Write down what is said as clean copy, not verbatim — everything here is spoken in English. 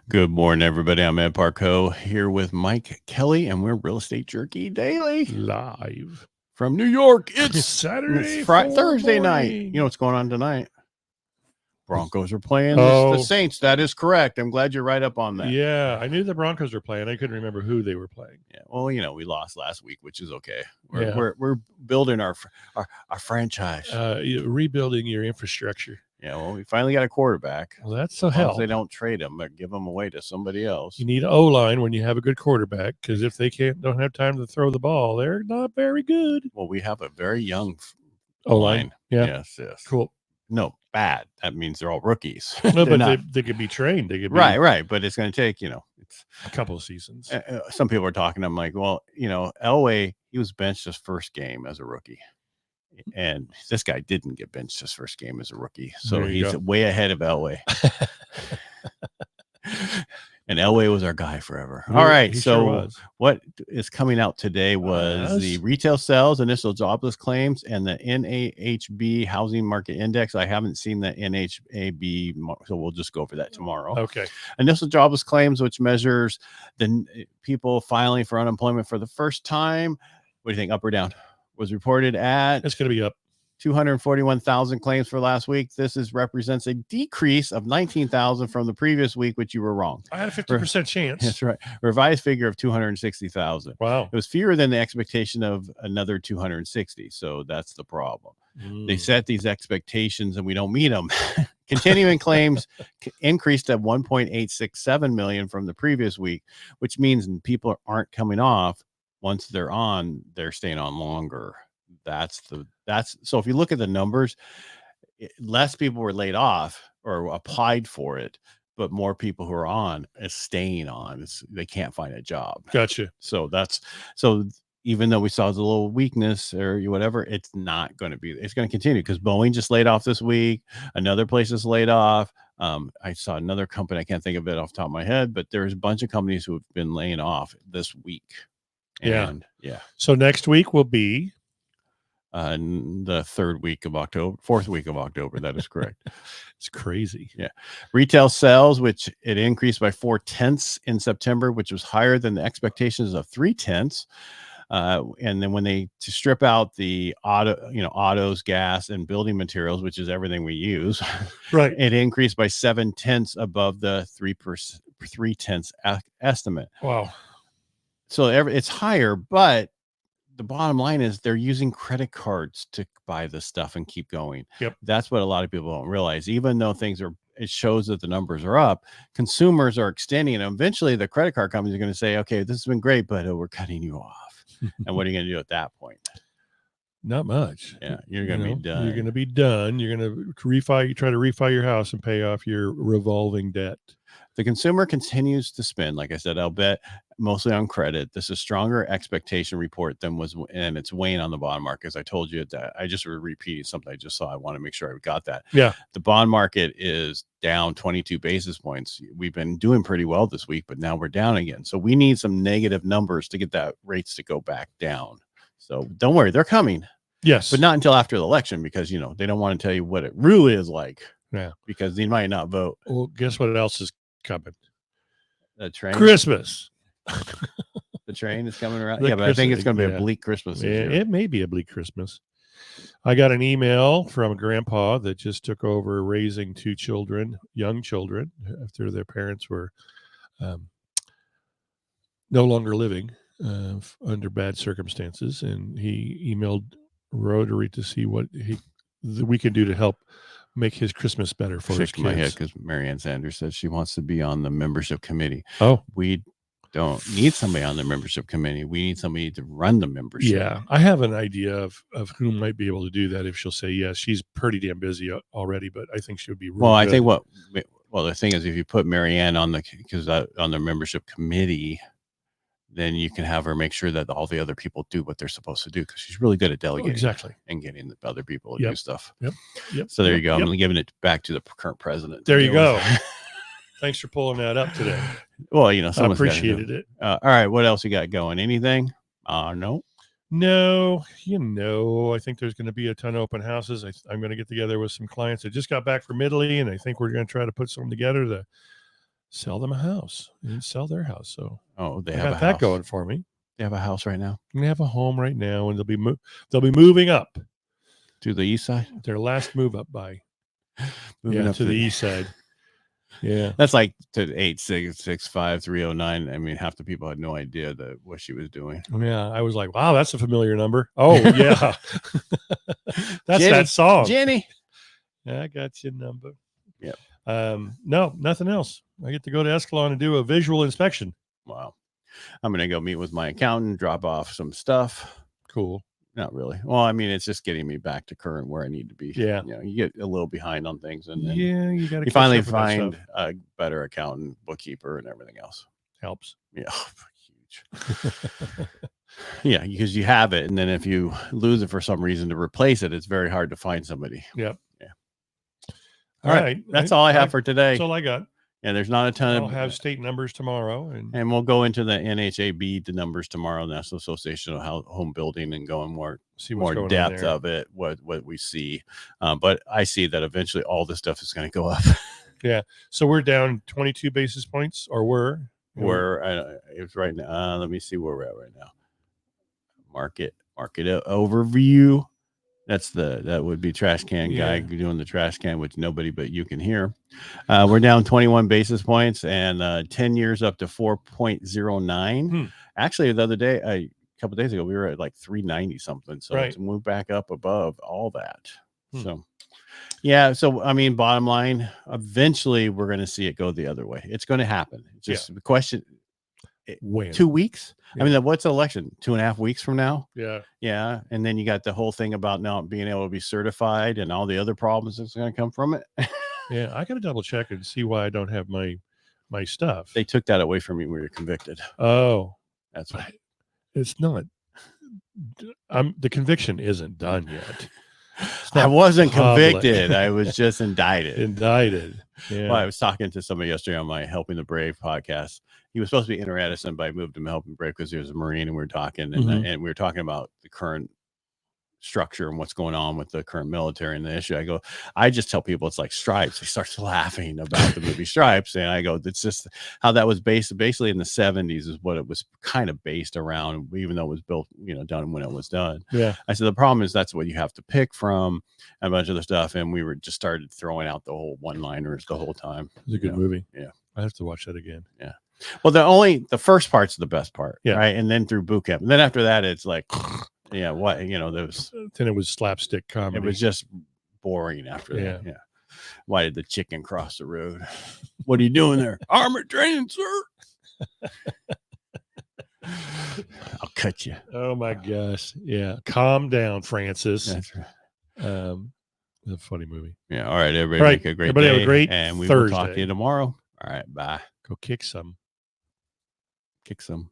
Good morning, everybody. I'm Ed Parcaut here with Mike Kelly, and we're Real Estate Jerky Daily Live from New York. It's Saturday, Thursday night. morning. You know what's going on tonight? Broncos are playing the Saints. That is correct. I'm glad you're right up on that. Yeah, I knew the Broncos were playing. I couldn't remember who they were playing. Yeah. Well, we lost last week, which is okay. We're building our franchise. Rebuilding your infrastructure. Yeah, well, we finally got a quarterback. Well, that's so help. They don't trade him, but give him away to somebody else. You need an O-line when you have a good quarterback, because if they don't have time to throw the ball, they're not very good. Well, we have a very young O-line. Yeah. Yes. Cool. No, bad. That means they're all rookies. No, but they could be trained. They could be right. But it's going to take, it's a couple of seasons. Some people are talking. I'm like, well, Elway, he was benched his first game as a rookie. And this guy didn't get benched his first game as a rookie. So he's way ahead of Elway. And Elway was our guy forever. All right. So what is coming out today was the retail sales, initial jobless claims, and the NAHB housing market index. I haven't seen the NAHB, so we'll just go over that tomorrow. Okay. Initial jobless claims, which measures the people filing for unemployment for the first time. What do you think, up or down? Was reported at... It's going to be up. 241,000 claims for last week. This represents a decrease of 19,000 from the previous week, which you were wrong. I had a 50% chance. That's right. Revised figure of 260,000. Wow. It was fewer than the expectation of another 260. So that's the problem. They set these expectations and we don't meet them. Continuing claims increased to 1.867 million from the previous week, which means people aren't coming off. Once they're on, they're staying on longer. So if you look at the numbers, less people were laid off or applied for it, but more people who are on is staying on. They can't find a job. Gotcha. So even though we saw the little weakness or whatever, it's not going to be. It's going to continue because Boeing just laid off this week. Another place is laid off. I saw another company. I can't think of it off the top of my head, but there's a bunch of companies who have been laying off this week. And, yeah. So next week will be the fourth week of October. That is correct. It's crazy. Yeah. Retail sales, which it increased by 0.4 in September, which was higher than the expectations of 0.3. And then when they strip out the autos, gas, and building materials, which is everything we use, right, it increased by 0.7 above the 3% estimate. Wow. So it's higher, but the bottom line is they're using credit cards to buy this stuff and keep going. Yep. That's what a lot of people don't realize. Even though it shows that the numbers are up, consumers are extending, and eventually the credit card companies are going to say, okay, this has been great, but we're cutting you off. And what are you going to do at that point? Not much. Yeah, you're going to be done. You're going to be done. You're going to try to refi your house and pay off your revolving debt. The consumer continues to spend, like I said, I'll bet mostly on credit. This is stronger expectation report and it's weighing on the bond market. As I told you, that I just repeating something I just saw. I want to make sure I got that. Yeah. The bond market is down 22 basis points. We've been doing pretty well this week, but now we're down again. So we need some negative numbers to get that rates to go back down. So don't worry, they're coming. Yes. But not until after the election, because, they don't want to tell you what it really is like. Yeah. Because they might not vote. Well, guess what else is coming? The train. Christmas. The train is coming around. But I think it's going to be a bleak Christmas. Yeah, it may be a bleak Christmas. I got an email from a grandpa that just took over raising two children, young children, after their parents were no longer living under bad circumstances. And he emailed Rotary to see what we can do to help make his Christmas better for his kids. My head because Marianne Sanders said she wants to be on the membership committee. Oh, we don't need somebody on the membership committee. We need somebody to run the membership. Yeah, I have an idea of who might be able to do that if she'll say yes. She's pretty damn busy already, but I think she would be really good. I think the thing is, if you put Marianne on the membership committee, then you can have her make sure that all the other people do what they're supposed to do, because she's really good at delegating. Exactly. And getting the other people to do stuff. Yep. So there you go. I'm giving it back to the current president. There you go. Thanks for pulling that up today. Well, I appreciated it. All right. What else you got going? Anything? No. No, I think there's going to be a ton of open houses. I'm going to get together with some clients that just got back from Italy, and I think we're going to try to put something together. sell them a house and sell their house. So Oh, they I have got a that house. going for me. They have a house right now They have a home right now, and they'll be moving up. to the east side. Their last move up by Moving up to the east side. Yeah, That's like to 8665309. I mean, half the people had no idea what she was doing. yeah. I was like, wow, that's a familiar number. Oh yeah, that's Jenny, that song. Jenny. Yeah, I got your number. Yep. No, nothing else. I get to go to Escalon and do a visual inspection. Wow. I'm gonna go meet with my accountant, drop off some stuff. Cool. Not really. Well, I mean, it's just getting me back to current where I need to be. Yeah. You know, you get a little behind on things, and then You got to you finally find a better accountant, bookkeeper, and everything else. Helps. Yeah, huge. Yeah, because you have it, and then if you lose it for some reason to replace it, it's very hard to find somebody. Yep. Yeah. All right. That's all I have for today. That's all I got. Yeah, there's not a ton I'll of. have state numbers tomorrow, and we'll go into the NAHB the numbers tomorrow, National Association of Home Building, and go in more depth of it, what we see. But I see that eventually all this stuff is going to go up. Yeah. So we're down 22 basis points, or it's right now. Let me see where we're at right now. Market overview. That would be trash can guy doing the trash can, which nobody but you can hear. We're down 21 basis points, and 10 years up to 4.09. Actually, the other day, a couple of days ago, we were at like 390 something. So to move back up above all that. So, yeah. So, I mean, bottom line, eventually we're going to see it go the other way. It's going to happen. It's just the question. When? 2 weeks? I mean, what's the election? 2.5 weeks from now? Yeah. Yeah. And then you got the whole thing about not being able to be certified and all the other problems that's going to come from it. Yeah. I got to double check and see why I don't have my stuff. They took that away from you when you were convicted. Oh. That's right. It's not. The conviction isn't done yet. I wasn't convicted. I was just indicted. Yeah. Well, I was talking to somebody yesterday on my Helping the Brave podcast. He was supposed to be Inter Edison, but I moved him to Helping the Brave because he was a Marine, and we were talking, and we were talking about the current structure and what's going on with the current military and the issue. I just tell people it's like Stripes. He starts laughing about the movie Stripes, and I go, it's just how that was basically in the 70s is what it was kind of based around, even though it was built, done when it was done. Yeah. I said the problem is that's what you have to pick from, a bunch of the stuff, and we were just started throwing out the whole one-liners the whole time. It's a good movie. Yeah, I have to watch that again. Yeah. Well, the first part's the best part, right? And then through boot camp, and then after that, it's like. Yeah, then it was slapstick comedy. It was just boring after that. Yeah. Why did the chicken cross the road? What are you doing there? Armored training, sir. I'll cut you. Oh my gosh. Yeah. Calm down, Francis. That's right. It's a funny movie. Yeah. All right, everybody. Make a great day. Have a great and we Thursday. will talk to you tomorrow. All right. Bye. Go kick some. Kick some.